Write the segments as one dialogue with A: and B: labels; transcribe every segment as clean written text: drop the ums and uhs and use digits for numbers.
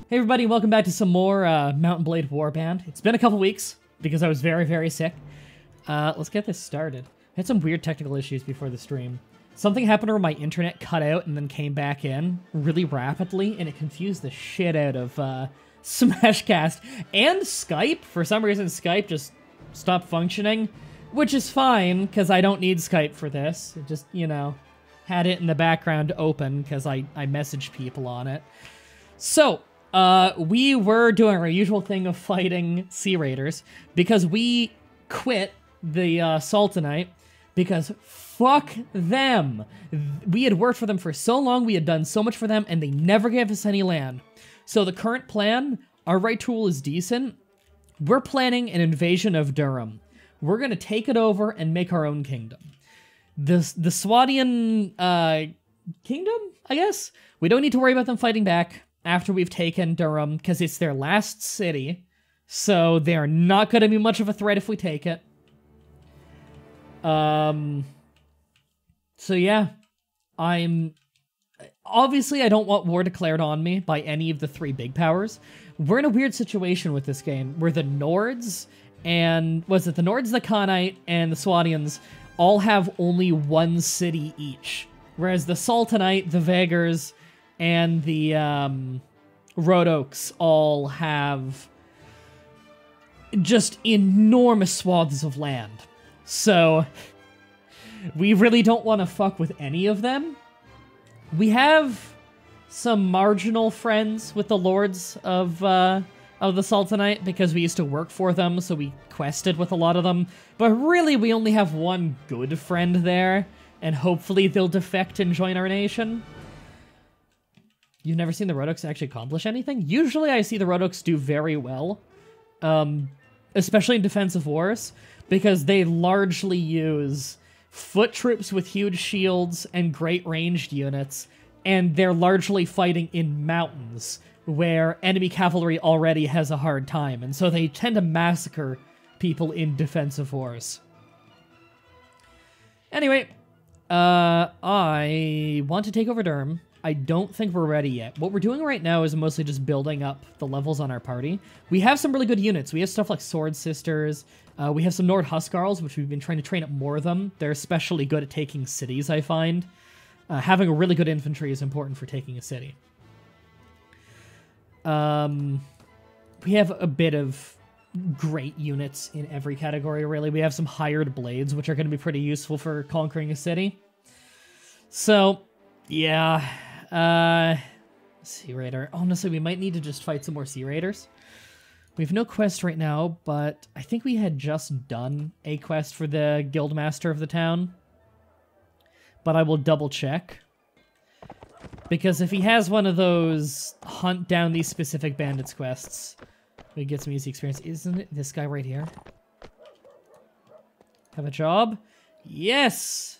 A: Hey everybody, welcome back to some more Mount & Blade Warband. It's been a couple weeks because I was very, very sick. Let's get this started. I had some weird technical issues before the stream. Something happened where my internet cut out and then came back in really rapidly, and it confused the shit out of Smashcast and Skype. For some reason, Skype just stopped functioning, which is fine because I don't need Skype for this. It just, you know, had it in the background open because I messaged people on it. So, we were doing our usual thing of fighting Sea Raiders because we quit the Sultanite because fuck them. We had worked for them for so long, we had done so much for them, and they never gave us any land. So the current plan, our right tool is decent. We're planning an invasion of Durham. We're gonna take it over and make our own kingdom. The Swadian kingdom, I guess? We don't need to worry about them fighting back after we've taken Durham, because it's their last city, so they're not going to be much of a threat if we take it. So yeah, obviously I don't want war declared on me by any of the three big powers. We're in a weird situation with this game, where the Nords and, the Nords, the Khanite, and the Swadians all have only one city each, whereas the Sultanite, the Vagars, and the Road Oaks all have just enormous swaths of land. So we really don't want to fuck with any of them. We have some marginal friends with the Lords of the Sultanite because we used to work for them, so we quested with a lot of them. But really, we only have one good friend there, and hopefully they'll defect and join our nation. You've never seen the Road Oaks actually accomplish anything? Usually I see the Road Oaks do very well, especially in defensive wars, because they largely use foot troops with huge shields and great ranged units, and they're largely fighting in mountains, where enemy cavalry already has a hard time, and so they tend to massacre people in defensive wars. Anyway, I want to take over Durham. I don't think we're ready yet. What we're doing right now is mostly just building up the levels on our party. We have some really good units. We have stuff like Sword Sisters. We have some Nord Huskarls, which we've been trying to train up more of them. They're especially good at taking cities, I find. Having a really good infantry is important for taking a city. We have a bit of great units in every category, really. We have some hired blades, which are going to be pretty useful for conquering a city. So, yeah. Sea Raider. Honestly, we might need to just fight some more Sea Raiders. We have no quest right now, but I think we had just done a quest for the Guildmaster of the town. But I will double check. Because if he has one of those hunt down these specific bandits quests, we get some easy experience. Isn't it this guy right here? Have a job? Yes!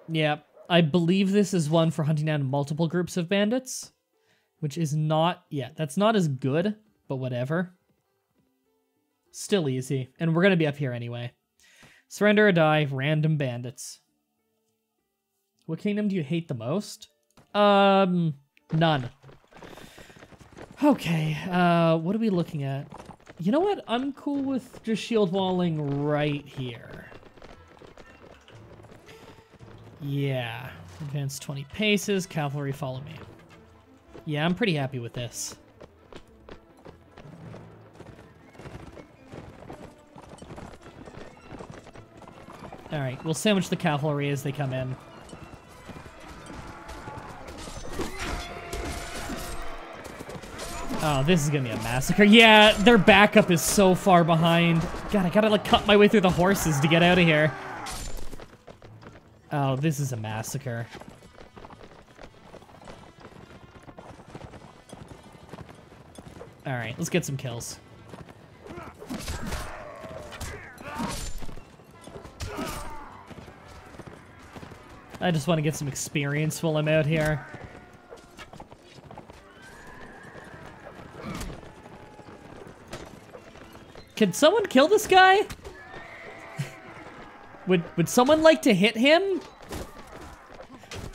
A: Yeah, I believe this is one for hunting down multiple groups of bandits, which is not, yeah, that's not as good, but whatever. Still easy, and we're gonna be up here anyway. Surrender or die, random bandits. What kingdom do you hate the most? None. Okay, what are we looking at? You know what? I'm cool with just shield walling right here. Yeah, advance 20 paces, cavalry follow me. Yeah, I'm pretty happy with this. Alright, we'll sandwich the cavalry as they come in. Oh, this is gonna be a massacre. Yeah, their backup is so far behind. God, I gotta, like, cut my way through the horses to get out of here. Oh, this is a massacre. Alright, let's get some kills. I just want to get some experience while I'm out here. Can someone kill this guy? Would someone like to hit him?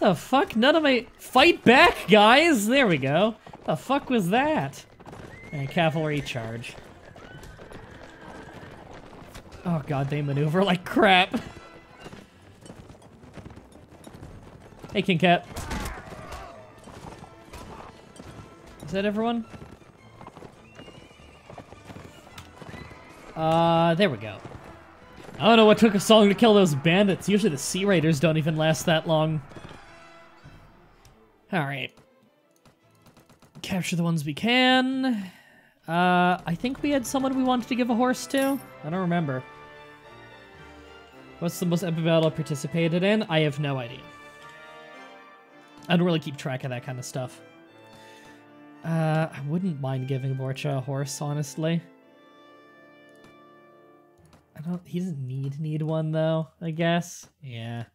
A: The fuck? None of my... Fight back, guys! There we go. The fuck was that? And cavalry charge. Oh god, they maneuver like crap. Hey, King Cat. Is that everyone? There we go. I don't know what took us so long to kill those bandits. Usually the Sea Raiders don't even last that long. Alright. Capture the ones we can. I think we had someone we wanted to give a horse to. I don't remember. What's the most epic battle I participated in? I have no idea. I don't really keep track of that kind of stuff. I wouldn't mind giving Borcha a horse, honestly. He doesn't need one, though, I guess. Yeah.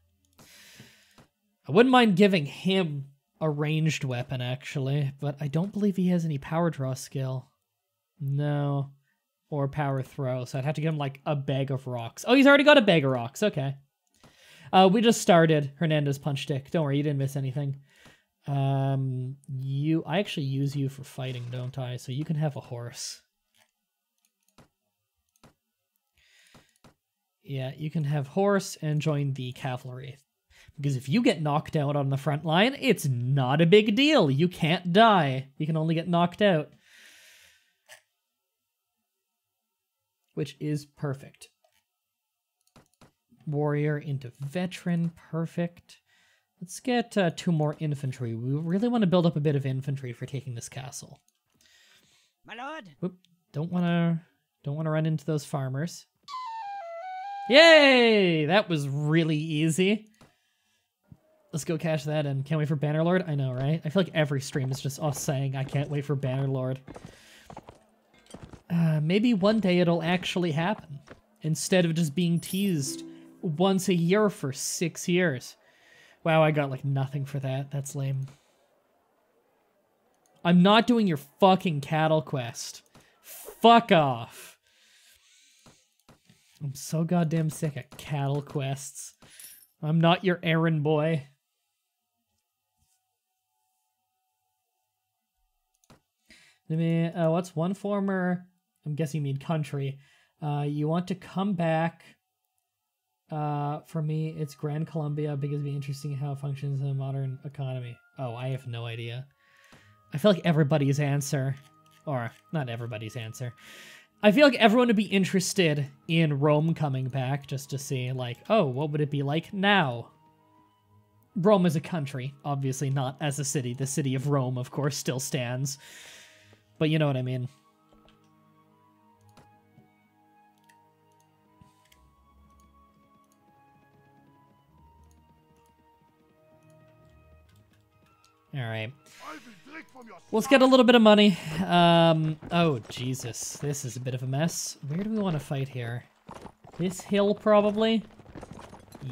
A: I wouldn't mind giving him a ranged weapon, actually, but I don't believe he has any power draw skill. No. Or power throw, so I'd have to give him, like, a bag of rocks. Oh, he's already got a bag of rocks, okay. We just started Hernandez Punch-Dick. Don't worry, you didn't miss anything. I actually use you for fighting, don't I? So you can have a horse. Yeah, you can have horse and join the cavalry. Because if you get knocked out on the front line, it's not a big deal. You can't die. You can only get knocked out. Which is perfect. Warrior into veteran, perfect. Let's get 2 more infantry. We really want to build up a bit of infantry for taking this castle.
B: My lord.
A: Whoop, don't want to run into those farmers. Yay! That was really easy. Let's go cash that in. Can't wait for Bannerlord. I know, right? I feel like every stream is just us saying I can't wait for Bannerlord. Maybe one day it'll actually happen instead of just being teased once a year for 6 years. Wow, I got like nothing for that. That's lame. I'm not doing your fucking cattle quest. Fuck off. I'm so goddamn sick of cattle quests. I'm not your errand boy. What's one former... I'm guessing you mean country. You want to come back... for me, it's Grand Columbia because it'd be interesting how it functions in a modern economy. Oh, I have no idea. I feel like everybody's answer... Or, not everybody's answer. I feel like everyone would be interested in Rome coming back just to see, like, oh, what would it be like now? Rome as a country, obviously not as a city. The city of Rome, of course, still stands. But you know what I mean. Alright. Let's get a little bit of money. Oh, Jesus. This is a bit of a mess. Where do we want to fight here? This hill, probably?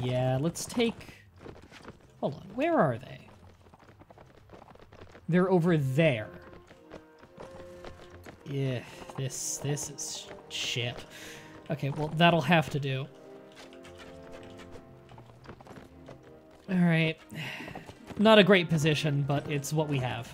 A: Yeah, let's take... Hold on. Where are they? They're over there. Yeah, this is shit. Okay, well, that'll have to do. Alright. Not a great position, but it's what we have.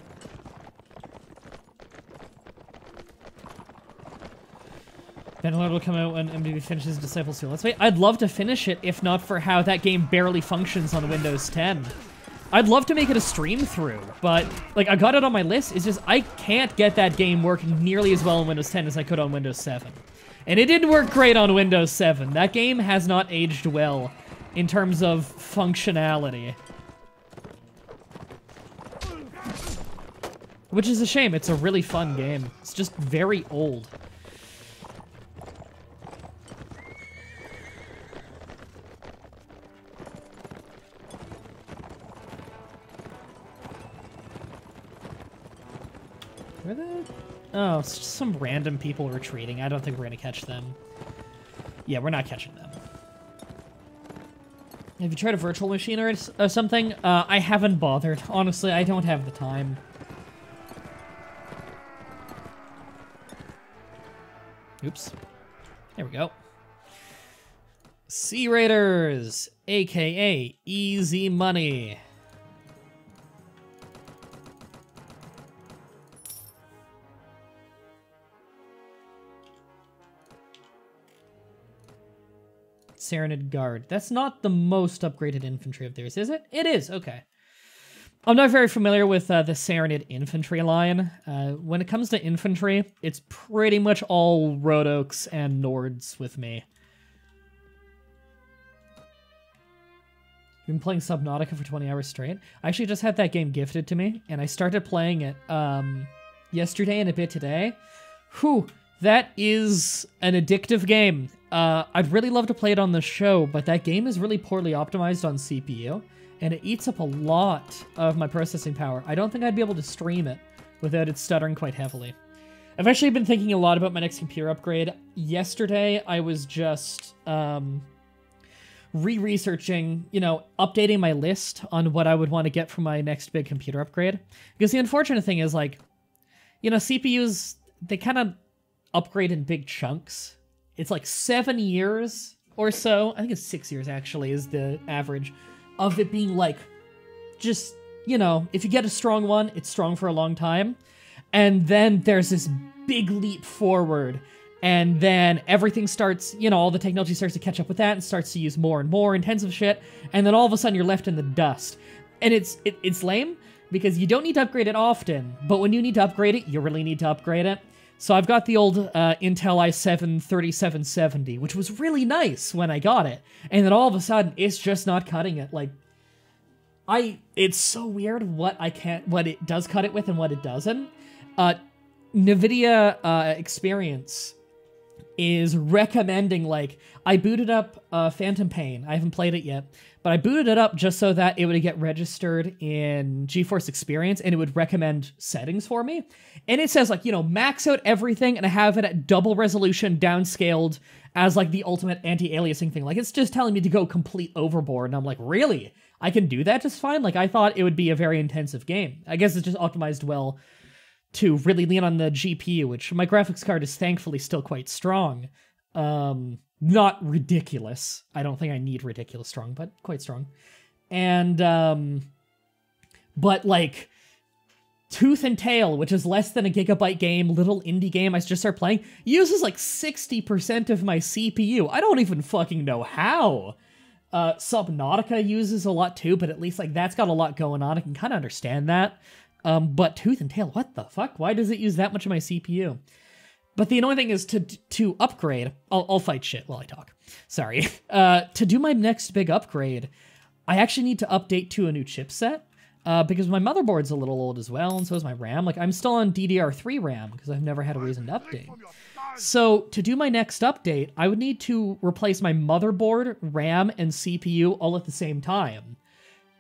A: Bannerlord will come out when MDB finishes Disciples 2. Let's wait. I'd love to finish it, if not for how that game barely functions on Windows 10. I'd love to make it a stream through, but, like, I got it on my list. It's just, I can't get that game working nearly as well on Windows 10 as I could on Windows 7. And it didn't work great on Windows 7. That game has not aged well in terms of functionality. Which is a shame. It's a really fun game. It's just very old. Where the... Oh, it's just some random people retreating. I don't think we're gonna catch them. Yeah, we're not catching them. Have you tried a virtual machine or something? I haven't bothered. Honestly, I don't have the time. Oops. There we go. Sea Raiders, aka Easy Money. Serenade Guard. That's not the most upgraded infantry of theirs, is it? It is, okay. I'm not very familiar with the Serenade infantry line. When it comes to infantry, it's pretty much all Road Oaks and Nords with me. Been playing Subnautica for 20 hours straight. I actually just had that game gifted to me, and I started playing it yesterday and a bit today. Whew, that is an addictive game. I'd really love to play it on the show, but that game is really poorly optimized on CPU, and it eats up a lot of my processing power. I don't think I'd be able to stream it without it stuttering quite heavily. I've actually been thinking a lot about my next computer upgrade. Yesterday, I was just re-researching, you know, updating my list on what I would want to get for my next big computer upgrade. Because the unfortunate thing is, like, you know, CPUs, they kind of upgrade in big chunks. It's like 7 years or so. I think it's 6 years, actually, is the average of it being, like, just, you know, if you get a strong one, it's strong for a long time. And then there's this big leap forward. And then everything starts, you know, all the technology starts to catch up with that and starts to use more and more intensive shit. And then all of a sudden you're left in the dust. And it's lame because you don't need to upgrade it often. But when you need to upgrade it, you really need to upgrade it. So I've got the old Intel i7-3770, which was really nice when I got it. And then all of a sudden it's just not cutting it. Like, it's so weird what it does cut it with and what it doesn't. NVIDIA Experience is recommending, like, I booted up Phantom Pain. I haven't played it yet, but I booted it up just so that it would get registered in GeForce Experience and it would recommend settings for me. And it says, like, you know, max out everything and I have it at double resolution downscaled as, like, the ultimate anti-aliasing thing. Like, it's just telling me to go complete overboard. And I'm like, really? I can do that just fine? Like, I thought it would be a very intensive game. I guess it's just optimized well to really lean on the GPU, which my graphics card is thankfully still quite strong. Not ridiculous. I don't think I need ridiculous strong, but quite strong. And, but like, Tooth and Tail, which is less than a gigabyte game, little indie game I just started playing, uses like 60% of my CPU. I don't even fucking know how. Subnautica uses a lot too, but at least like that's got a lot going on. I can kind of understand that. But Tooth and Tail, what the fuck? Why does it use that much of my CPU? But the annoying thing is to upgrade, I'll fight shit while I talk. Sorry. To do my next big upgrade, I actually need to update to a new chipset, because my motherboard's a little old as well, and so is my RAM. Like, I'm still on DDR3 RAM, because I've never had a reason to update. So, to do my next update, I would need to replace my motherboard, RAM, and CPU all at the same time.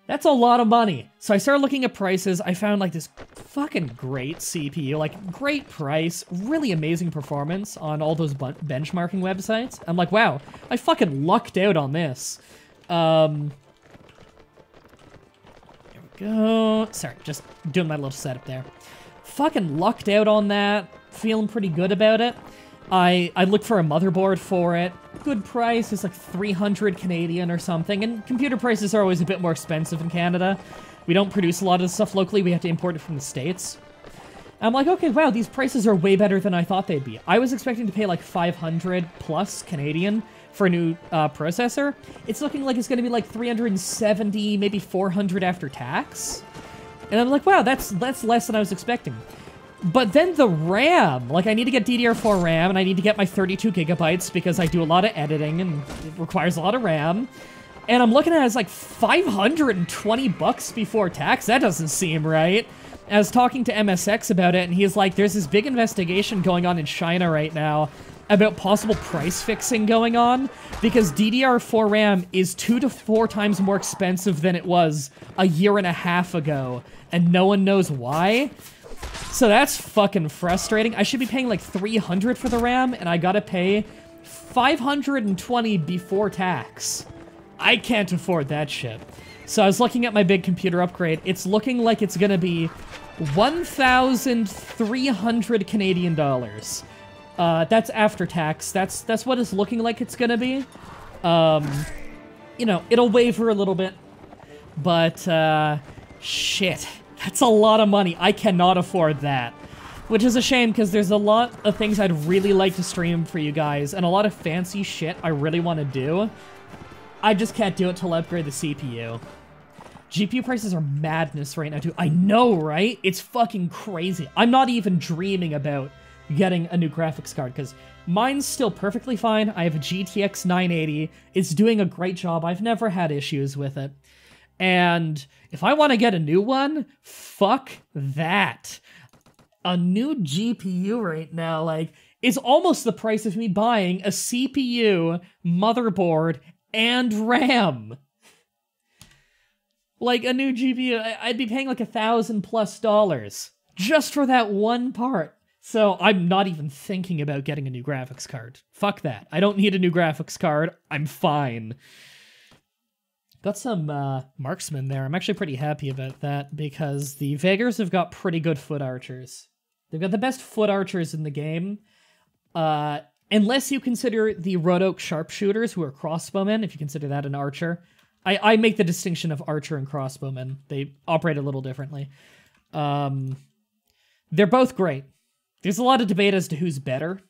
A: That's a lot of money. So I started looking at prices. I found like this fucking great CPU, like great price, really amazing performance on all those benchmarking websites. I'm like, wow, I fucking lucked out on this. There we go. Sorry, just doing my little setup there. Fucking lucked out on that. Feeling pretty good about it. I looked for a motherboard for it. Good price, it's like 300 Canadian or something, and computer prices are always a bit more expensive in Canada. We don't produce a lot of this stuff locally, we have to import it from the States. I'm like, okay, wow, these prices are way better than I thought they'd be. I was expecting to pay like 500 plus Canadian for a new processor. It's looking like it's gonna be like 370, maybe 400 after tax. And I'm like, wow, that's less than I was expecting. But then the RAM, like I need to get DDR4 RAM and I need to get my 32 gigabytes because I do a lot of editing and it requires a lot of RAM. And I'm looking at it as like 520 bucks before tax. That doesn't seem right. I was talking to MSX about it and he's like, there's this big investigation going on in China right now about possible price fixing going on because DDR4 RAM is 2 to 4 times more expensive than it was a year and a half ago. And no one knows why. So that's fucking frustrating. I should be paying like 300 for the RAM, and I gotta pay 520 before tax. I can't afford that shit. So I was looking at my big computer upgrade. It's looking like it's gonna be 1,300 Canadian dollars. That's after tax. That's what it's looking like it's gonna be. You know, it'll waver a little bit, but shit. That's a lot of money. I cannot afford that. Which is a shame, because there's a lot of things I'd really like to stream for you guys, and a lot of fancy shit I really want to do. I just can't do it till I upgrade the CPU. GPU prices are madness right now, too. I know, right? It's fucking crazy. I'm not even dreaming about getting a new graphics card, because mine's still perfectly fine. I have a GTX 980. It's doing a great job. I've never had issues with it. And if I want to get a new one, fuck that. A new GPU right now, like, is almost the price of me buying a CPU, motherboard, and RAM. Like, a new GPU, I'd be paying like $1,000+ just for that one part. So I'm not even thinking about getting a new graphics card. Fuck that. I don't need a new graphics card. I'm fine. Got some marksmen there. I'm actually pretty happy about that because the Vagars have got pretty good foot archers. They've got the best foot archers in the game. Unless you consider the Red Oak sharpshooters, who are crossbowmen, if you consider that an archer. I make the distinction of archer and crossbowmen. They operate a little differently. They're both great. There's a lot of debate as to who's better.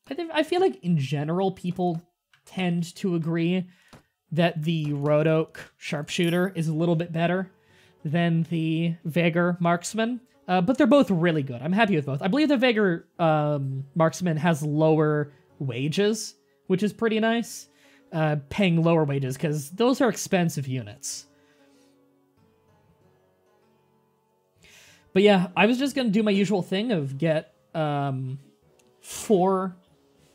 A: I feel like, in general, people tend to agree that the Red Oak sharpshooter is a little bit better than the Vagar marksman. But they're both really good. I'm happy with both. I believe the Vagar marksman has lower wages, which is pretty nice. Paying lower wages, because those are expensive units. But yeah, I was just going to do my usual thing of get 4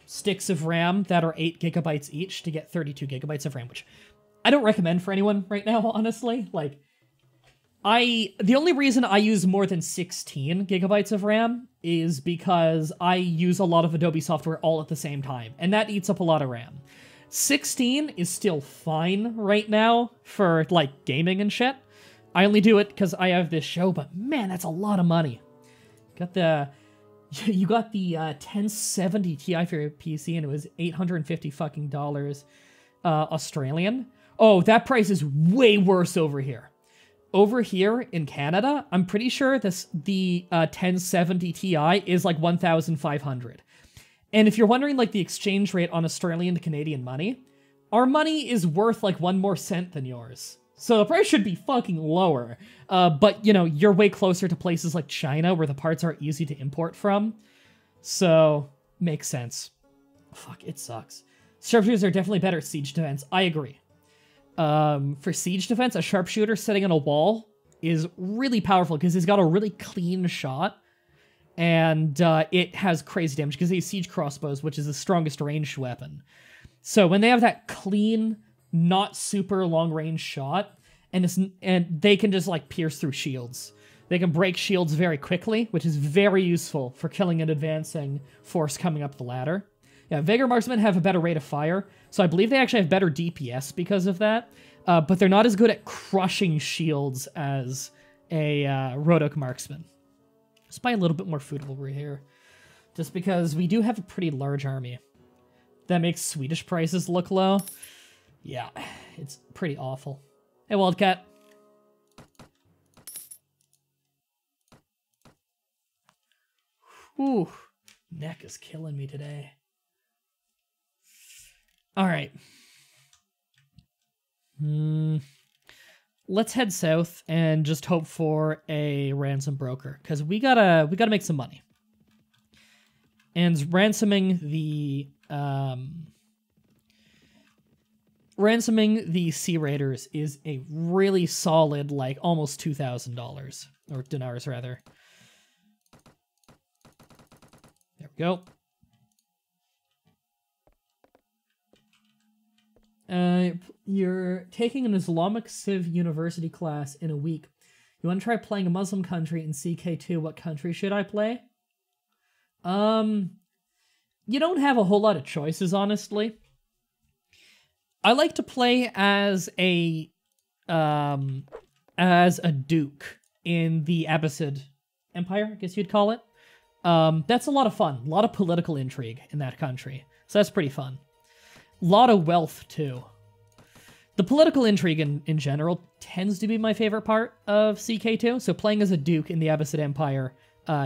A: sticks of RAM that are 8 GB each to get 32 GB of RAM, which I don't recommend for anyone right now, honestly. Like, the only reason I use more than 16 GB of RAM is because I use a lot of Adobe software all at the same time, and that eats up a lot of RAM. 16 is still fine right now for, like, gaming and shit. I only do it because I have this show, but man, that's a lot of money. You got the 1070 Ti for your PC, and it was $850 fucking Australian. Oh, that price is way worse over here. Over here in Canada, I'm pretty sure the 1070 Ti is like 1,500. And if you're wondering, like, the exchange rate on Australian to Canadian money, our money is worth, like, 1 more cent than yours. So the price should be fucking lower. But, you know, you're way closer to places like China, where the parts are easy to import from. So, makes sense. Fuck, it sucks. Sharpshooters are definitely better at siege defense. I agree. For siege defense, a sharpshooter sitting on a wall is really powerful, because he's got a really clean shot. And it has crazy damage because they use siege crossbows, which is the strongest ranged weapon. So when they have that clean, not super long range shot, and they can just, like, pierce through shields. They can break shields very quickly, which is very useful for killing an advancing force coming up the ladder. Yeah, Vagar marksmen have a better rate of fire, so I believe they actually have better DPS because of that. But they're not as good at crushing shields as a Red Oak marksman. Let's buy a little bit more food over here, just because we do have a pretty large army. That makes Swedish prices look low. Yeah, it's pretty awful. Hey, Wildcat. Whew, neck is killing me today. All right. Let's head south and just hope for a ransom broker, because we gotta make some money. And ransoming the Sea Raiders is a really solid, like, almost $2,000, or dinars rather. There we go. You're taking an Islamic Civ University class in a week. You want to try playing a Muslim country in CK2? What country should I play? You don't have a whole lot of choices, honestly. I like to play as a duke in the Abbasid Empire, I guess you'd call it. That's a lot of fun. A lot of political intrigue in that country. So that's pretty fun. A lot of wealth, too. The political intrigue in general tends to be my favorite part of CK2. So playing as a duke in the Abbasid Empire,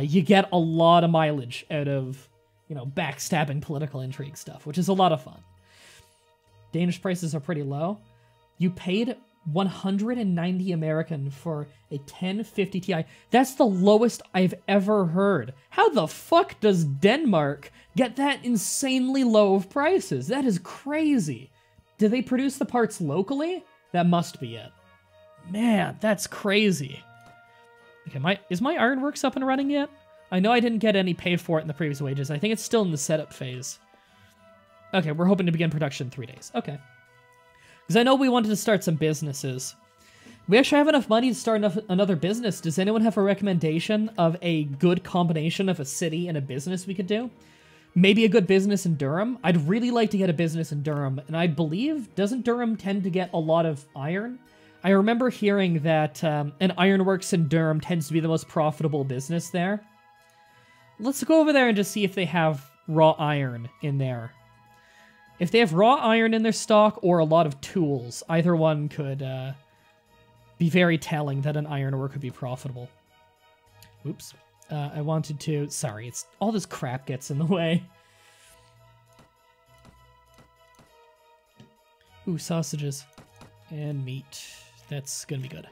A: you get a lot of mileage out of, you know, backstabbing political intrigue stuff, which is a lot of fun. Danish prices are pretty low. You paid 190 American for a 1050 Ti. That's the lowest I've ever heard. How the fuck does Denmark get that insanely low of prices? That is crazy. Do they produce the parts locally? That must be it. Man, that's crazy. Okay, is my ironworks up and running yet? I know I didn't get any pay for it in the previous wages. I think it's still in the setup phase. Okay, we're hoping to begin production in 3 days. Okay. Because I know we wanted to start some businesses. We actually have enough money to start another business. Does anyone have a recommendation of a good combination of a city and a business we could do? Maybe a good business in Durham? I'd really like to get a business in Durham, and I believe, doesn't Durham tend to get a lot of iron? I remember hearing that an ironworks in Durham tends to be the most profitable business there. Let's go over there and just see if they have raw iron in there. If they have raw iron in their stock or a lot of tools, either one could be very telling that an ironwork could be profitable. Oops. I wanted to... Sorry, it's all this crap gets in the way. Ooh, sausages. And meat. That's gonna be good.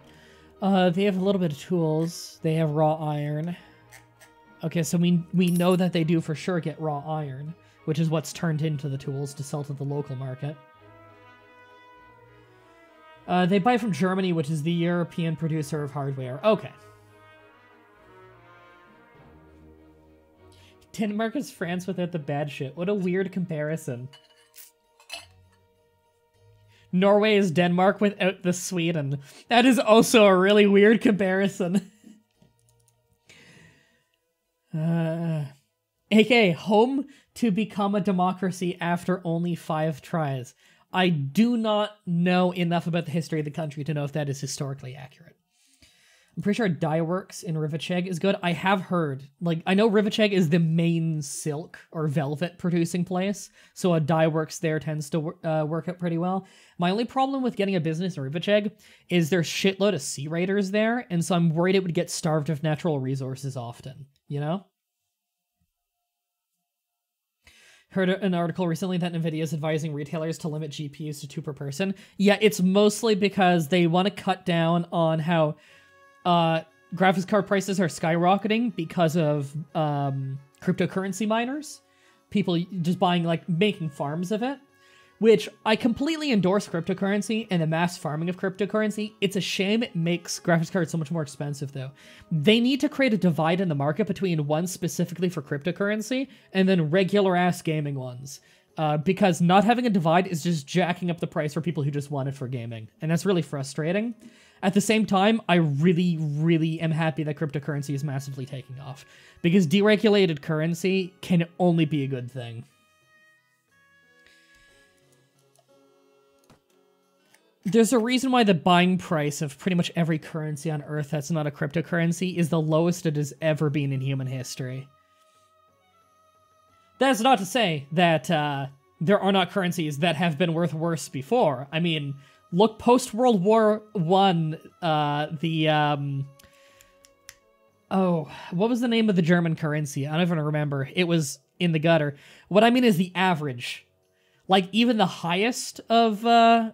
A: They have a little bit of tools. They have raw iron. Okay, so we know that they do for sure get raw iron, which is what's turned into the tools to sell to the local market. They buy from Germany, which is the European producer of hardware. Okay. Denmark is France without the bad shit. What a weird comparison. Norway is Denmark without the Sweden. That is also a really weird comparison. AK, home to become a democracy after only 5 tries. I do not know enough about the history of the country to know if that is historically accurate. I'm pretty sure dye works in Rivacheg is good. I have heard, like, I know Rivacheg is the main silk or velvet producing place, so a dye works there tends to work out pretty well. My only problem with getting a business in Rivacheg is there's shitload of sea raiders there, and so I'm worried it would get starved of natural resources often, you know? Heard an article recently that NVIDIA is advising retailers to limit GPUs to 2 per person. Yeah, it's mostly because they want to cut down on how graphics card prices are skyrocketing because of cryptocurrency miners. People just buying, like, making farms of it. Which, I completely endorse cryptocurrency and the mass farming of cryptocurrency. It's a shame it makes graphics cards so much more expensive, though. They need to create a divide in the market between ones specifically for cryptocurrency and then regular-ass gaming ones. Because not having a divide is just jacking up the price for people who just want it for gaming. And that's really frustrating. At the same time, I really, really am happy that cryptocurrency is massively taking off. Because deregulated currency can only be a good thing. There's a reason why the buying price of pretty much every currency on Earth that's not a cryptocurrency is the lowest it has ever been in human history. That's not to say that there are not currencies that have been worth worse before. I mean, look post-World War I, oh, what was the name of the German currency? I don't even remember. It was in the gutter. What I mean is the average. Like, even the highest of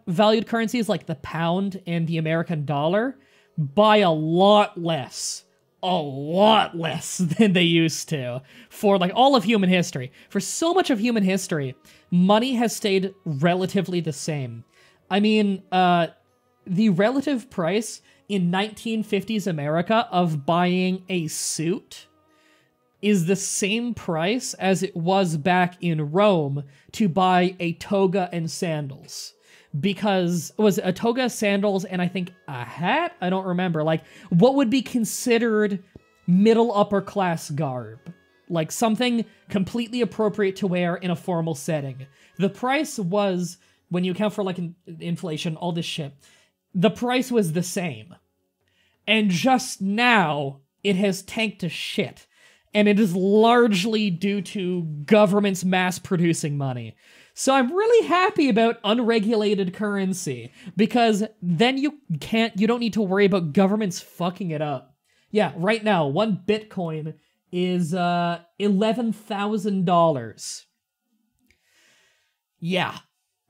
A: valued currencies, like the pound and the American dollar, buy a lot less than they used to for, like, all of human history. For so much of human history, money has stayed relatively the same. I mean, the relative price in 1950s America of buying a suit is the same price as it was back in Rome to buy a toga and sandals. Because, was it a toga, sandals, and I think a hat? I don't remember. Like, what would be considered middle upper class garb? Like, something completely appropriate to wear in a formal setting. The price was, when you account for, like, inflation, all this shit, the price was the same. And just now, it has tanked to shit. And it is largely due to governments mass-producing money. So I'm really happy about unregulated currency, because then you don't need to worry about governments fucking it up. Yeah, right now, 1 Bitcoin is $11,000. Yeah.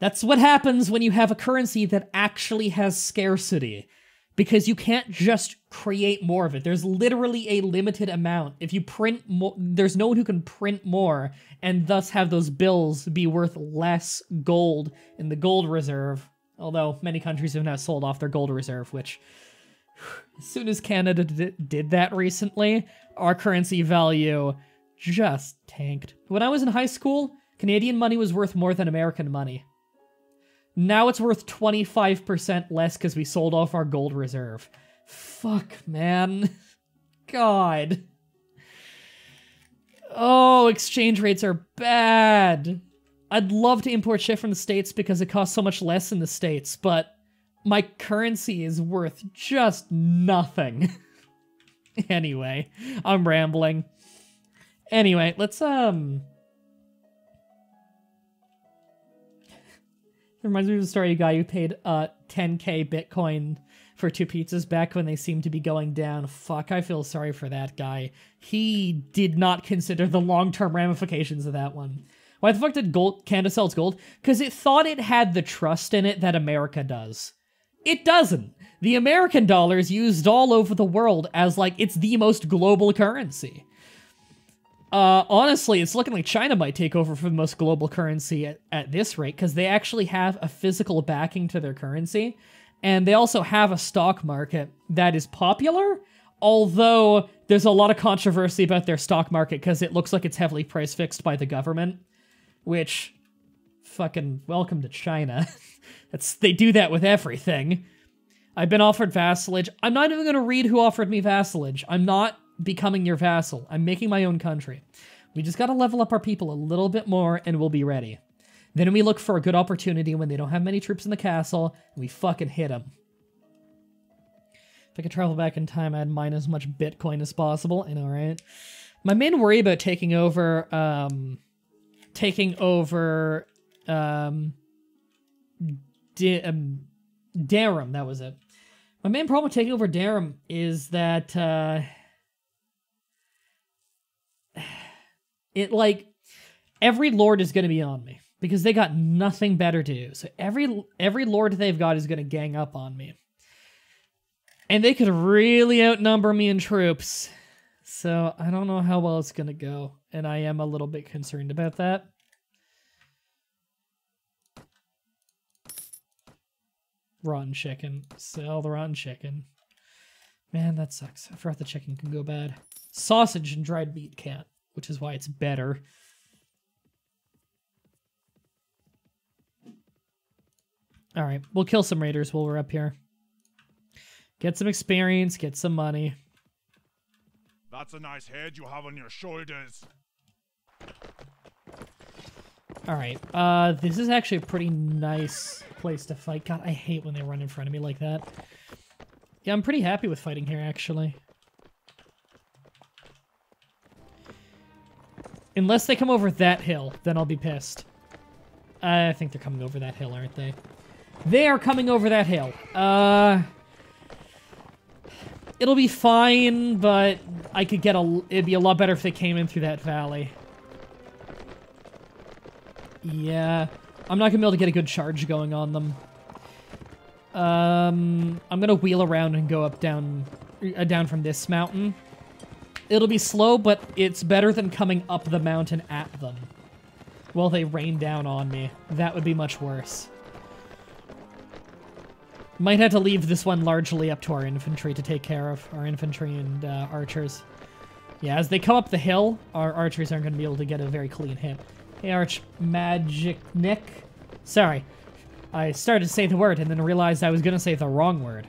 A: That's what happens when you have a currency that actually has scarcity. Because you can't just create more of it. There's literally a limited amount. If you print more, there's no one who can print more and thus have those bills be worth less gold in the gold reserve. Although many countries have now sold off their gold reserve, which as soon as Canada did that recently, our currency value just tanked. When I was in high school, Canadian money was worth more than American money. Now it's worth 25% less because we sold off our gold reserve. Fuck, man. God. Oh, exchange rates are bad. I'd love to import shit from the States because it costs so much less in the States, but my currency is worth just nothing. Anyway, I'm rambling. Anyway, let's, It reminds me of the story of a guy who paid 10k Bitcoin for 2 pizzas back when they seemed to be going down. Fuck, I feel sorry for that guy. He did not consider the long-term ramifications of that one. Why the fuck did Canada sell its gold? Because it thought it had the trust in it that America does. It doesn't. The American dollar is used all over the world as, like, it's the most global currency. Honestly, it's looking like China might take over for the most global currency at this rate, because they actually have a physical backing to their currency, and they also have a stock market that is popular, although there's a lot of controversy about their stock market, because it looks like it's heavily price fixed by the government, which, fucking welcome to China. They do that with everything. I've been offered vassalage. I'm not even going to read who offered me vassalage. I'm not becoming your vassal. I'm making my own country. We just gotta level up our people a little bit more and we'll be ready. Then we look for a good opportunity when they don't have many troops in the castle and we fucking hit them. If I could travel back in time, I'd mine as much Bitcoin as possible. I know, right? My main worry about taking over Durham, that was it. My main problem with taking over Durham is that, every lord is going to be on me because they got nothing better to do. So every lord they've got is going to gang up on me. And they could really outnumber me in troops. So I don't know how well it's going to go. And I am a little bit concerned about that. Rotten chicken. Sell the rotten chicken. Man, that sucks. I forgot the chicken can go bad. Sausage and dried meat can't, which is why it's better. Alright, we'll kill some raiders while we're up here. Get some experience, get some money.
C: That's a nice head you have on your shoulders.
A: Alright, this is actually a pretty nice place to fight. God, I hate when they run in front of me like that. Yeah, I'm pretty happy with fighting here, actually. Unless they come over that hill, then I'll be pissed. I think they're coming over that hill, aren't they? They are coming over that hill. It'll be fine, but I could get it'd be a lot better if they came in through that valley. Yeah, I'm not gonna be able to get a good charge going on them. I'm gonna wheel around and go up down from this mountain. It'll be slow, but it's better than coming up the mountain at them while they rain down on me. That would be much worse. Might have to leave this one largely up to our infantry to take care of. Our infantry and archers. Yeah, as they come up the hill, our archers aren't going to be able to get a very clean hit. Hey, Arch Magic Nick. Sorry. I started to say the word and then realized I was going to say the wrong word.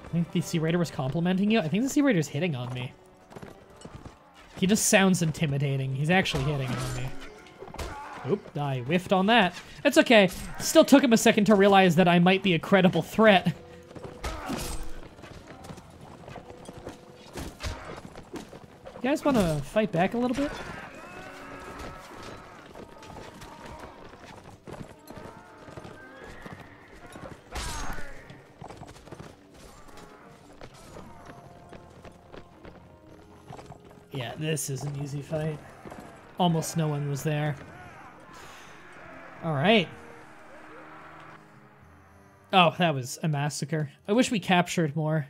A: I think the Sea Raider was complimenting you. I think the Sea Raider's hitting on me. He just sounds intimidating. He's actually hitting on me. Oop, I whiffed on that. It's okay. Still took him a second to realize that I might be a credible threat. You guys want to fight back a little bit? Yeah, this is an easy fight. Almost no one was there. Alright. Oh, that was a massacre. I wish we captured more.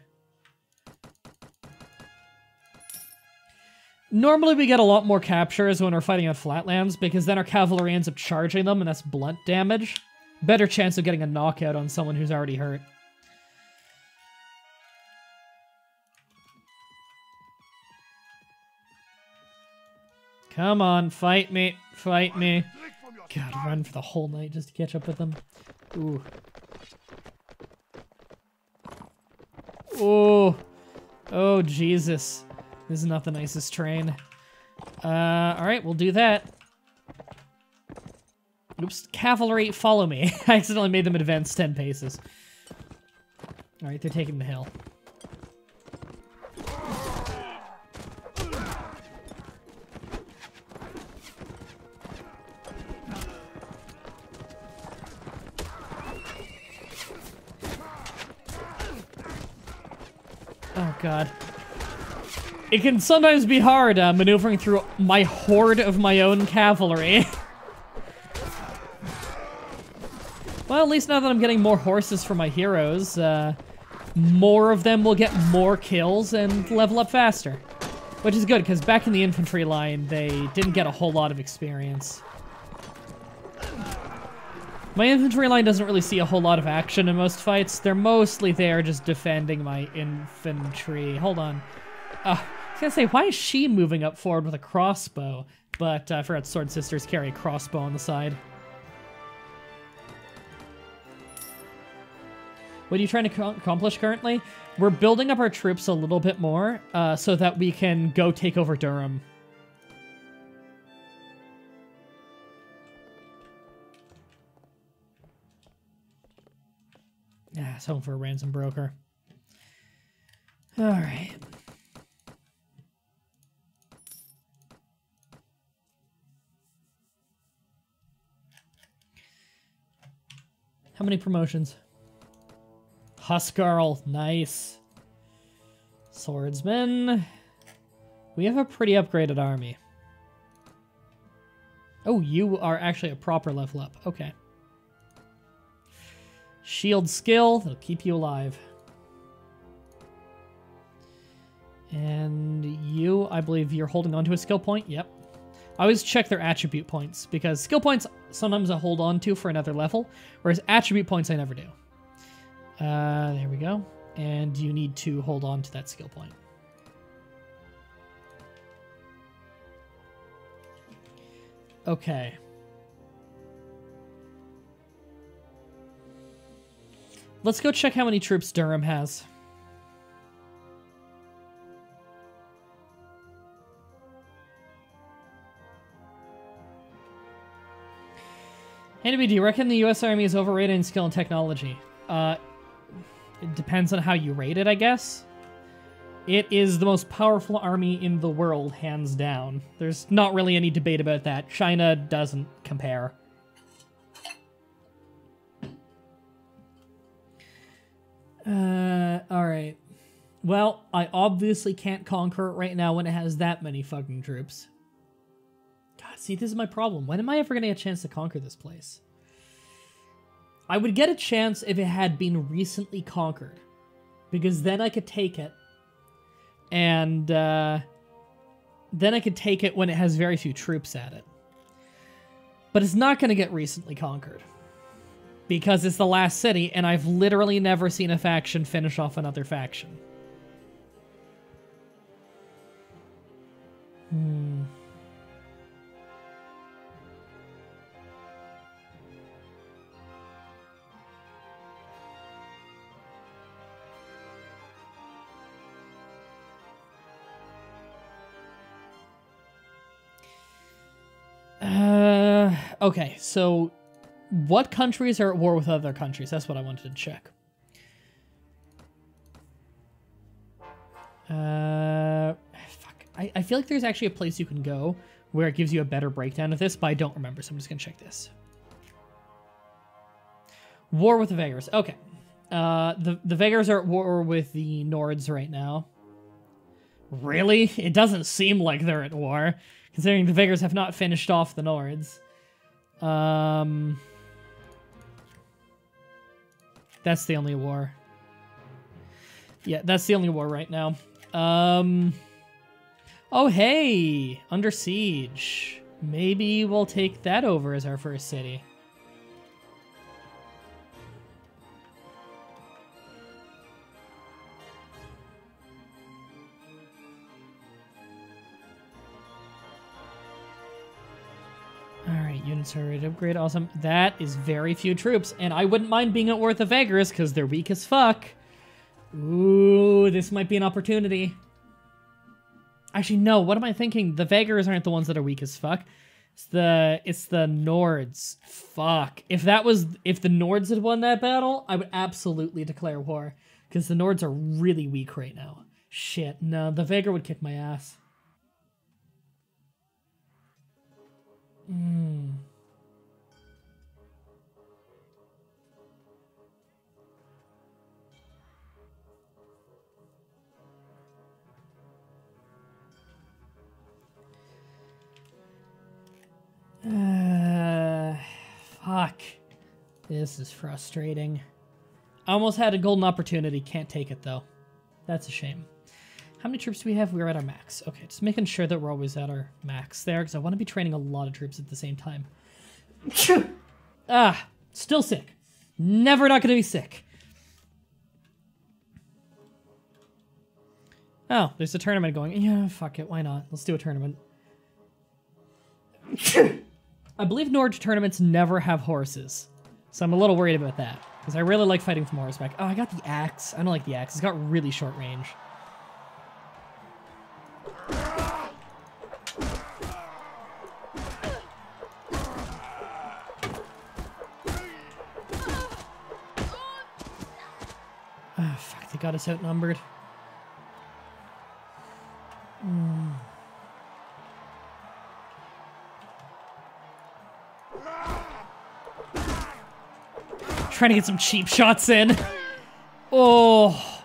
A: Normally we get a lot more captures when we're fighting on flatlands, because then our cavalry ends up charging them, and that's blunt damage. Better chance of getting a knockout on someone who's already hurt. Come on, fight me, fight me. God, run for the whole night just to catch up with them. Ooh. Oh. Oh, Jesus. This is not the nicest train. Alright, we'll do that. Oops, cavalry, follow me. I accidentally made them advance 10 paces. Alright, they're taking the hill. Oh, God. It can sometimes be hard maneuvering through my horde of my own cavalry. Well, at least now that I'm getting more horses for my heroes, more of them will get more kills and level up faster. Which is good, because back in the infantry line, they didn't get a whole lot of experience. My infantry line doesn't really see a whole lot of action in most fights. They're mostly there just defending my infantry. Hold on. I was gonna say, why is she moving up forward with a crossbow? But I forgot Sword Sisters carry a crossbow on the side. What are you trying to accomplish currently? We're building up our troops a little bit more so that we can go take over Durham. Yeah, it's home for a ransom broker. All right. How many promotions? Huskarl, nice. Swordsman. We have a pretty upgraded army. Oh, you are actually a proper level up. Okay. Shield skill, that'll keep you alive. And you, I believe you're holding on to a skill point. Yep. I always check their attribute points, because skill points sometimes I hold on to for another level, whereas attribute points I never do. There we go. And you need to hold on to that skill point. Okay. Let's go check how many troops Durham has. Anyway, do you reckon the US Army is overrated in skill and technology? It depends on how you rate it, I guess. It is the most powerful army in the world, hands down. There's not really any debate about that. China doesn't compare. Alright. Well, I obviously can't conquer it right now when it has that many fucking troops. God, see, this is my problem. When am I ever gonna get a chance to conquer this place? I would get a chance if it had been recently conquered, because then I could take it, and then I could take it when it has very few troops at it. But it's not going to get recently conquered, because it's the last city, and I've literally never seen a faction finish off another faction. Okay, so what countries are at war with other countries? That's what I wanted to check. Fuck. I feel like there's actually a place you can go where it gives you a better breakdown of this, but I don't remember, so I'm just gonna check this. War with the Vegars. Okay. The Vegars are at war with the Nords right now. Really? It doesn't seem like they're at war, considering the Vegars have not finished off the Nords. That's the only war. Yeah, that's the only war right now. Oh, hey! Under Siege. Maybe we'll take that over as our first city. Alright, units are ready to upgrade. Awesome. That is very few troops, and I wouldn't mind being at war with the Vagrants because they're weak as fuck. Ooh, this might be an opportunity. Actually, no, what am I thinking? The Vagrants aren't the ones that are weak as fuck. It's the Nords. Fuck. If the Nords had won that battle, I would absolutely declare war. Because the Nords are really weak right now. Shit, no, the Vagrant would kick my ass. Fuck. This is frustrating. I almost had a golden opportunity. Can't take it, though. That's a shame. How many troops do we have? We're at our max. Okay, just making sure that we're always at our max there, because I want to be training a lot of troops at the same time. Still sick. Never not going to be sick. Oh, there's a tournament going. Yeah, fuck it. Why not? Let's do a tournament. I believe Nord tournaments never have horses, so I'm a little worried about that, because I really like fighting from horseback. Oh, I got the axe. I don't like the axe. It's got really short range. Oh, fuck. They got us outnumbered. Trying to get some cheap shots in. Oh.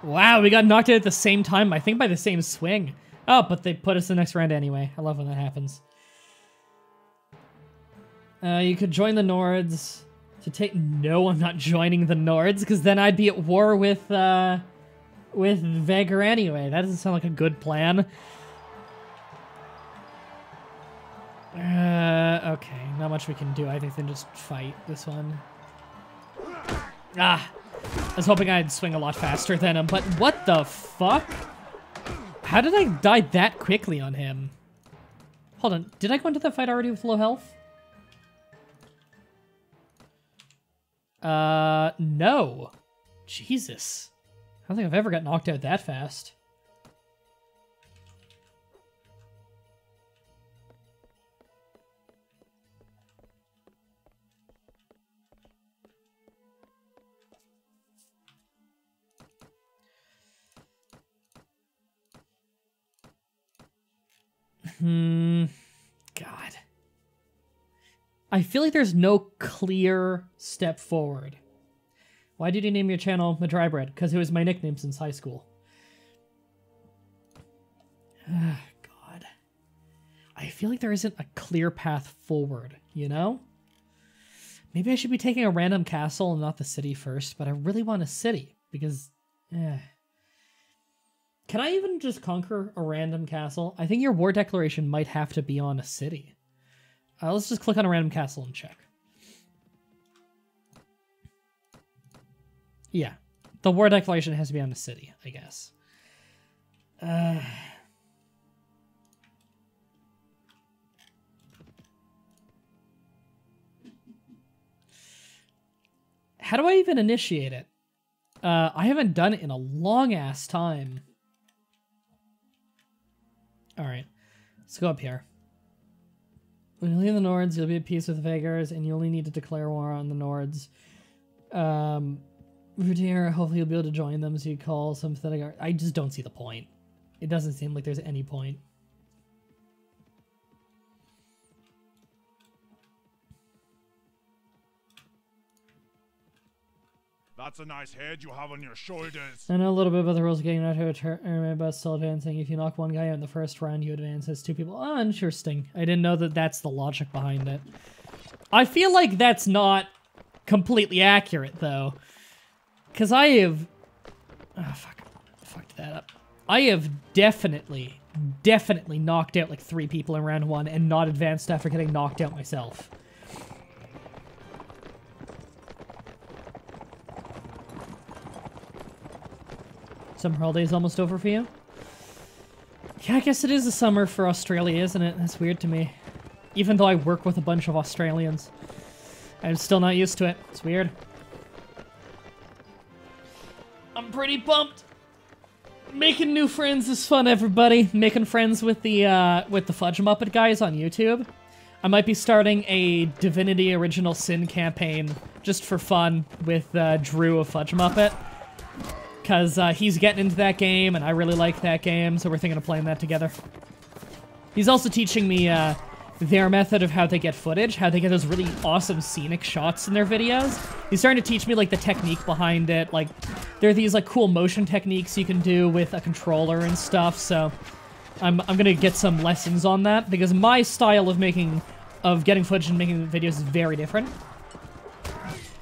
A: Wow, we got knocked out at the same time. I think by the same swing. Oh, but they put us in the next round anyway. I love when that happens. You could join the Nords to take... No, I'm not joining the Nords, because then I'd be at war with Vagar anyway. That doesn't sound like a good plan. Okay, not much we can do, I think, than just fight this one. I was hoping I'd swing a lot faster than him, but what the fuck? How did I die that quickly on him? Hold on, did I go into that fight already with low health? No. Jesus. I don't think I've ever got knocked out that fast. God. I feel like there's no clear step forward. Why did you name your channel Mah-Dry-Bread? Because it was my nickname since high school. God. I feel like there isn't a clear path forward, you know? Maybe I should be taking a random castle and not the city first, but I really want a city, because... Can I even just conquer a random castle? I think your war declaration might have to be on a city. Let's just click on a random castle and check. Yeah, the war declaration has to be on a city, I guess. How do I even initiate it? I haven't done it in a long-ass time. Alright, let's go up here. When you leave the Nords, you'll be at peace with the Vagars, and you only need to declare war on the Nords. Rudir, hopefully you'll be able to join them, so you call some pathetic... I just don't see the point. It doesn't seem like there's any point.
C: That's a nice head you have on your shoulders.
A: I know a little bit about the rules of getting out of a tournament, but still advancing. If you knock one guy out in the first round, you advance as two people. Oh, interesting. I didn't know that that's the logic behind it. I feel like that's not completely accurate, though. Because I have... Oh, fuck. Fucked that up. I have definitely knocked out like 3 people in round 1 and not advanced after getting knocked out myself. Summer holiday's almost over for you? Yeah, I guess it is the summer for Australia, isn't it? That's weird to me. Even though I work with a bunch of Australians. I'm still not used to it. It's weird. I'm pretty pumped. Making new friends is fun, everybody. Making friends with the Fudge Muppet guys on YouTube. I might be starting a Divinity Original Sin campaign just for fun with Drew of Fudge Muppet. Because he's getting into that game, and I really like that game, so we're thinking of playing that together. He's also teaching me their method of how they get footage, how they get those really awesome scenic shots in their videos. He's starting to teach me, like, the technique behind it. Like, there are these, like, cool motion techniques you can do with a controller and stuff, so I'm gonna get some lessons on that, because my style of getting footage and making videos is very different.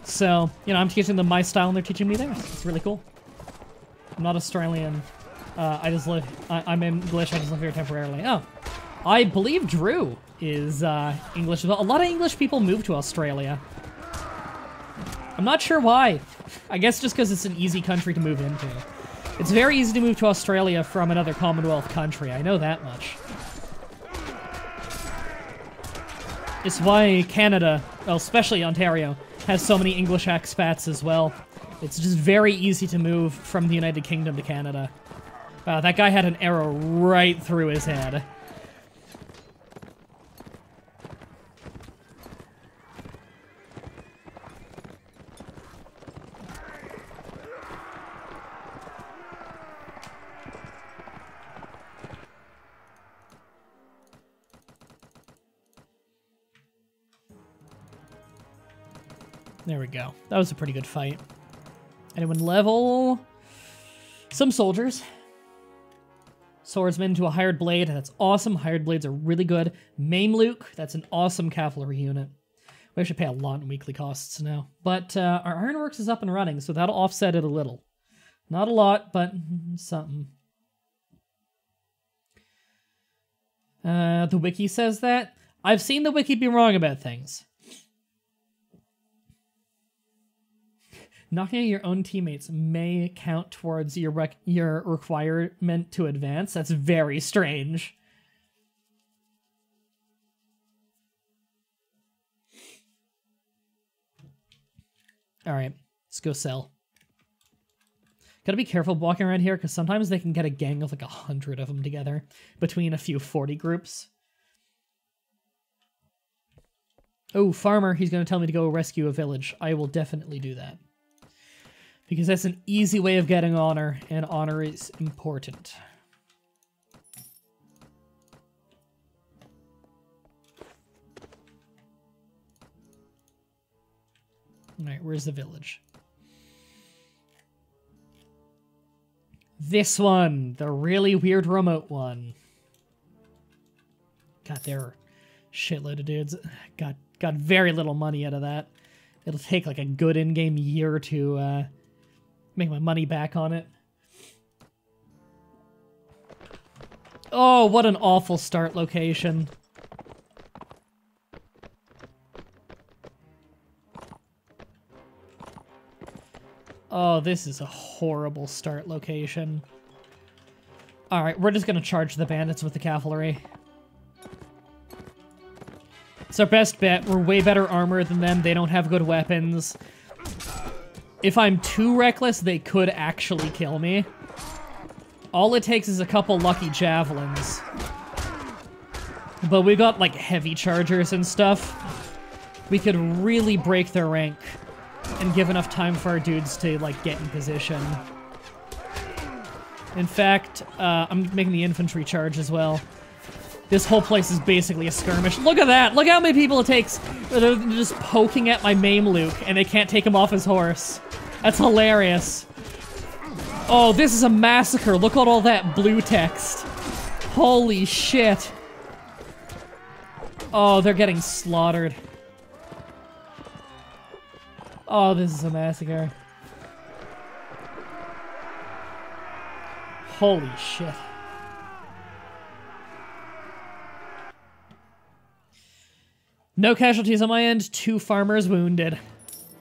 A: So, you know, I'm teaching them my style, and they're teaching me theirs. It's really cool. I'm not Australian. I'm English, I just live here temporarily. Oh. I believe Drew is English as well. A lot of English people move to Australia. I'm not sure why. I guess just because it's an easy country to move into. It's very easy to move to Australia from another Commonwealth country. I know that much. It's why Canada, well, especially Ontario, has so many English expats as well. It's just very easy to move from the United Kingdom to Canada. Wow, that guy had an arrow right through his head. There we go. That was a pretty good fight. Anyone level? Some soldiers. Swordsman to a hired blade. That's awesome. Hired blades are really good. Mameluke. That's an awesome cavalry unit. We actually pay a lot in weekly costs now. But our ironworks is up and running, so that'll offset it a little. Not a lot, but something. The wiki says that. I've seen the wiki be wrong about things. Knocking out your own teammates may count towards your requirement to advance. That's very strange. Alright, let's go sell. Gotta be careful walking around here, because sometimes they can get a gang of like 100 of them together between a few 40 groups. Oh, farmer, he's gonna tell me to go rescue a village. I will definitely do that. Because that's an easy way of getting honor, and honor is important. Alright, where's the village? This one! The really weird remote one. God, there are a shitload of dudes. Got very little money out of that. It'll take like a good in-game year to make my money back on it. Oh, what an awful start location. Oh, this is a horrible start location. Alright, we're just gonna charge the bandits with the cavalry. It's our best bet. We're way better armored than them. They don't have good weapons. If I'm too reckless, they could actually kill me. All it takes is a couple lucky javelins. But we got, like, heavy chargers and stuff. We could really break their rank and give enough time for our dudes to, like, get in position. In fact, I'm making the infantry charge as well. This whole place is basically a skirmish. Look at that! Look how many people it takes! They're just poking at my Mameluke, and they can't take him off his horse. That's hilarious. Oh, this is a massacre. Look at all that blue text. Holy shit. Oh, they're getting slaughtered. Oh, this is a massacre. Holy shit. No casualties on my end, 2 farmers wounded.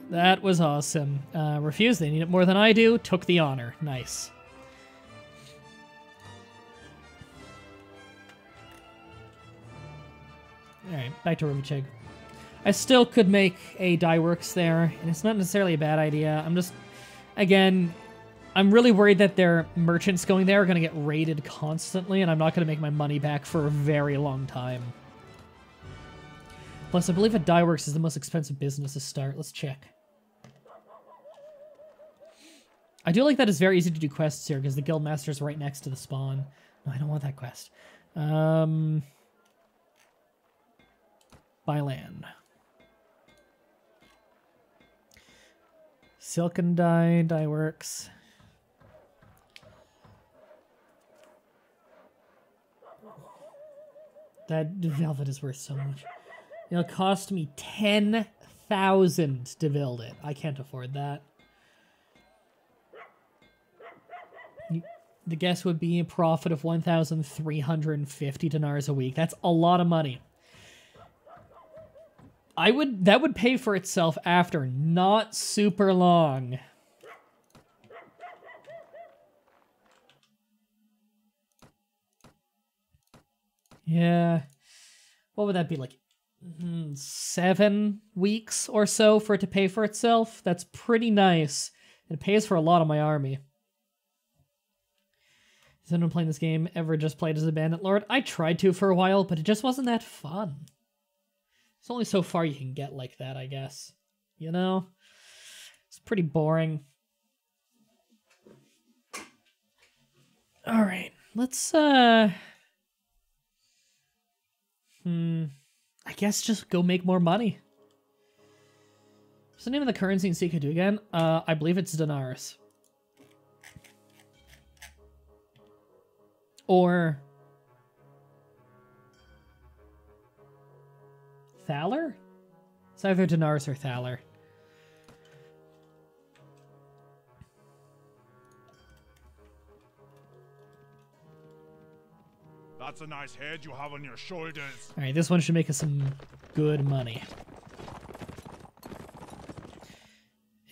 A: That was awesome. Refused, they need it more than I do, took the honor. Nice. Alright, back to Rubichig. I still could make a dye works there, and it's not necessarily a bad idea. I'm just, again, I'm really worried that their merchants going there are going to get raided constantly, and I'm not going to make my money back for a very long time. Plus, I believe a dye works is the most expensive business to start. Let's check. I do like that it's very easy to do quests here, because the guild master is right next to the spawn. No, I don't want that quest. Buy land. Silken dye, dye works. That velvet is worth so much. It'll cost me 10,000 to build it. I can't afford that. The guess would be a profit of 1,350 dinars a week. That's a lot of money. That would pay for itself after not super long. Yeah. What would that be, like 7 weeks or so for it to pay for itself? That's pretty nice. It pays for a lot of my army. Has anyone playing this game ever just played as a bandit lord? I tried to for a while, but it just wasn't that fun. It's only so far you can get like that, I guess. You know? It's pretty boring. Alright, let's, I guess just go make more money. What's the name of the currency in Seekadu again? I believe it's dinars. Or Thaler? It's either dinars or Thaler.
C: That's a nice head you have on your shoulders.
A: Alright, this one should make us some good money.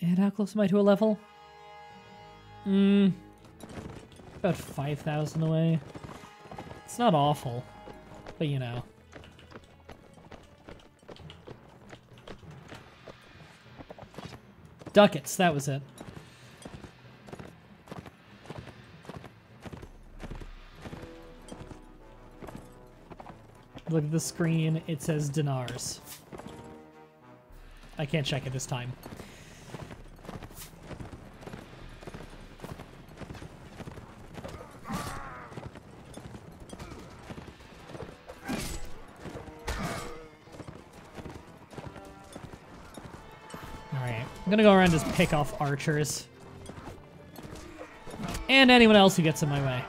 A: And how close am I to a level? About 5,000 away. It's not awful, but you know. Ducats, that was it. Look at the screen, it says dinars. I can't check it this time. Alright, I'm gonna go around and just pick off archers. And anyone else who gets in my way.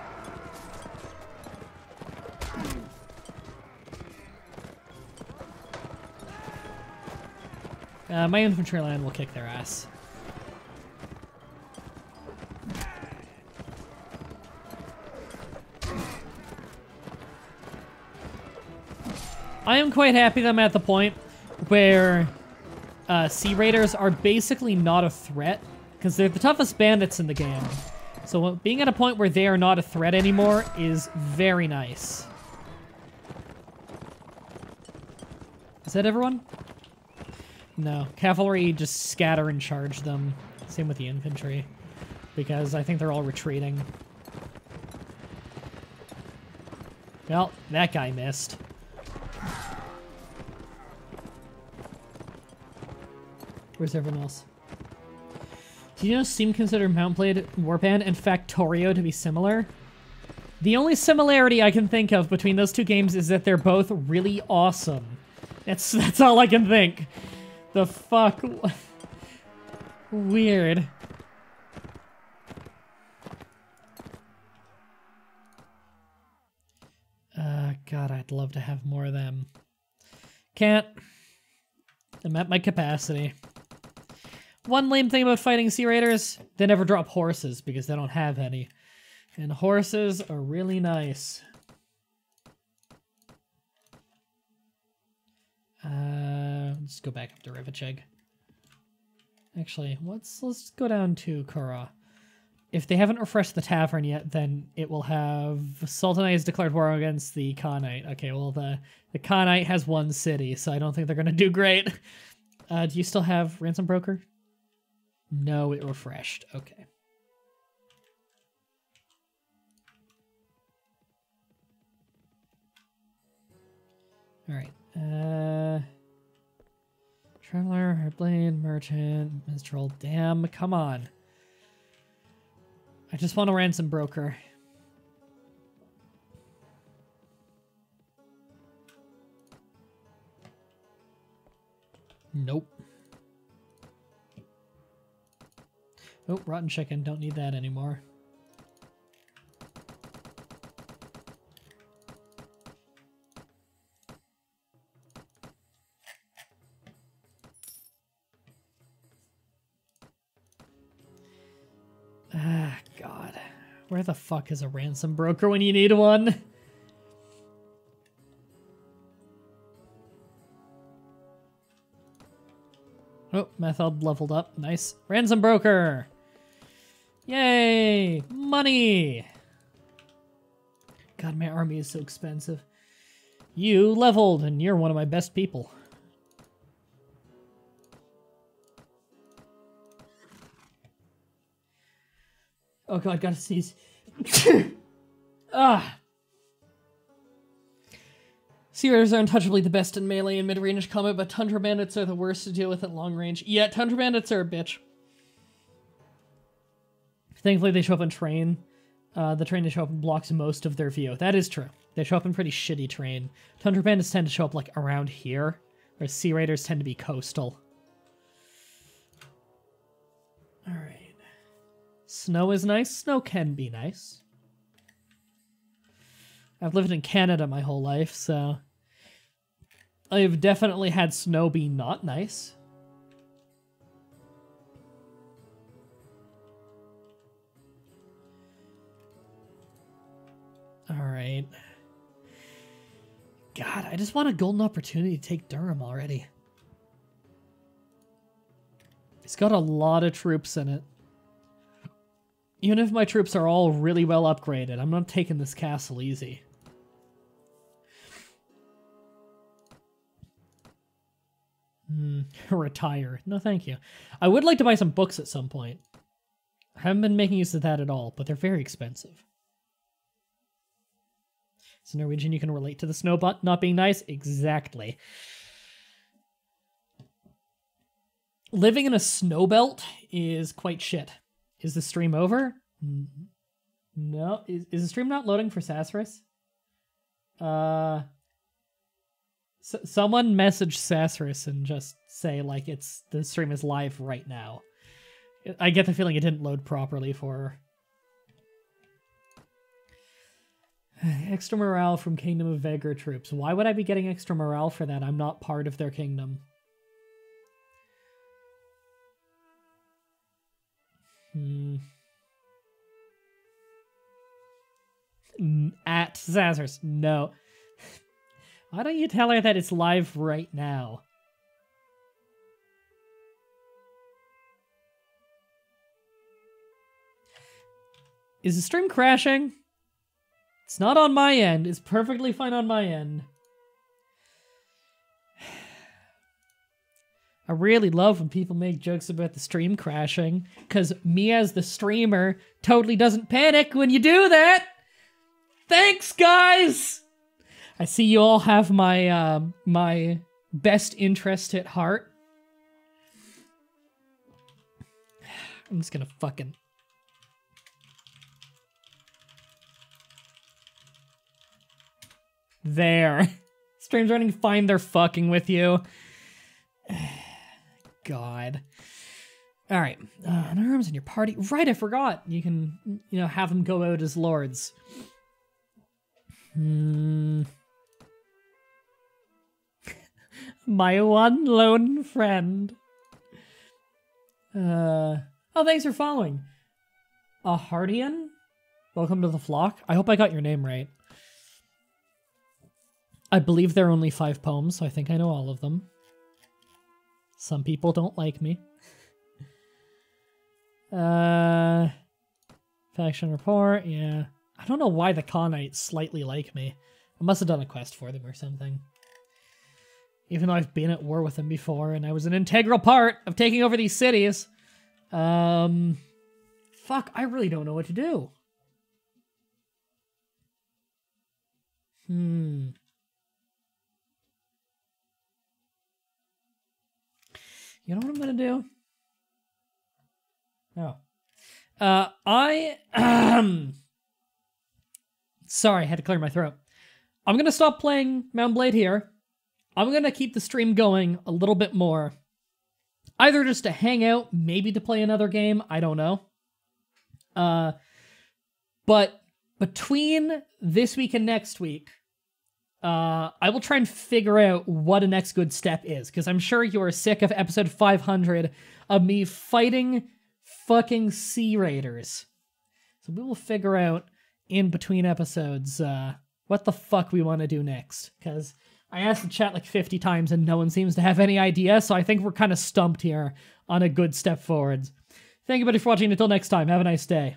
A: My infantry line will kick their ass. I am quite happy that I'm at the point where Sea Raiders are basically not a threat, because they're the toughest bandits in the game. So being at a point where they are not a threat anymore is very nice. Is that everyone? No. Cavalry just scatter and charge them. Same with the infantry, because I think they're all retreating. Well, that guy missed. Where's everyone else? Do you know Steam consider Mount-Blade Warband and Factorio to be similar? The only similarity I can think of between those two games is that they're both really awesome. That's all I can think. The fuck? Weird. God, I'd love to have more of them. Can't. I'm at my capacity. One lame thing about fighting Sea Raiders, they never drop horses because they don't have any. And horses are really nice. Let's go back up to Rivacheg. Actually, let's go down to Kura. If they haven't refreshed the tavern yet, then it will have Sultanite has declared war against the Khanite. Okay, well the Khanite has one city, so I don't think they're gonna do great. Do you still have Ransom Broker? No, it refreshed. Okay. All right. Traveler, Blade, Merchant, Minstrel. Damn, come on. I just want a Ransom Broker. Nope. Oh, Rotten Chicken. Don't need that anymore. Ah, God. Where the fuck is a Ransom Broker when you need one? Oh, Method leveled up. Nice. Ransom Broker! Yay! Money! God, my army is so expensive. You leveled, and you're one of my best people. Oh God, gotta sneeze. Ah! Sea Raiders are untouchably the best in melee and mid-range combat, but Tundra Bandits are the worst to deal with at long range. Yeah, Tundra Bandits are a bitch. Thankfully, they show up in terrain. The terrain they show up in blocks most of their view. That is true. They show up in pretty shitty terrain. Tundra Bandits tend to show up like around here, whereas Sea Raiders tend to be coastal. Alright. Snow is nice. Snow can be nice. I've lived in Canada my whole life, so I've definitely had snow be not nice. Alright. God, I just want a golden opportunity to take Durham already. It's got a lot of troops in it. Even if my troops are all really well upgraded, I'm not taking this castle easy. Retire. No, thank you. I would like to buy some books at some point. I haven't been making use of that at all, but they're very expensive. So Norwegian, you can relate to the snow not being nice? Exactly. Living in a snow belt is quite shit. Is the stream over? No. Is the stream not loading for Sassarus? Someone message Sassarus and just say, like, the stream is live right now. I get the feeling it didn't load properly for her. Extra morale from Kingdom of Vegor troops. Why would I be getting extra morale for that? I'm not part of their kingdom. At Sassarus, no. Why don't you tell her that it's live right now? Is the stream crashing? It's not on my end. It's perfectly fine on my end. I really love when people make jokes about the stream crashing, because me as the streamer totally doesn't panic when you do that. Thanks, guys! I see you all have my my best interest at heart. I'm just gonna fucking... There. Stream's running fine, they're fucking with you. God. Alright. Unarms in your party. Right, I forgot. You can, have them go out as lords. My one lone friend. Oh, thanks for following. A Hardian? Welcome to the flock. I hope I got your name right. I believe there are only 5 poems, so I think I know all of them. Some people don't like me. Faction report, yeah. I don't know why the Khanites slightly like me. I must have done a quest for them or something. Even though I've been at war with them before, and I was an integral part of taking over these cities. Fuck, I really don't know what to do. You know what I'm gonna do? Oh. Sorry, I had to clear my throat. I'm gonna stop playing Mount Blade here. I'm gonna keep the stream going a little bit more. Either just to hang out, maybe to play another game, I don't know. But between this week and next week, I will try and figure out what a next good step is, because I'm sure you are sick of episode 500 of me fighting fucking Sea Raiders. So we will figure out in between episodes what the fuck we want to do next, because I asked the chat like 50 times and no one seems to have any idea, so I think we're kind of stumped here on a good step forwards. Thank you, buddy, for watching. Until next time, have a nice day.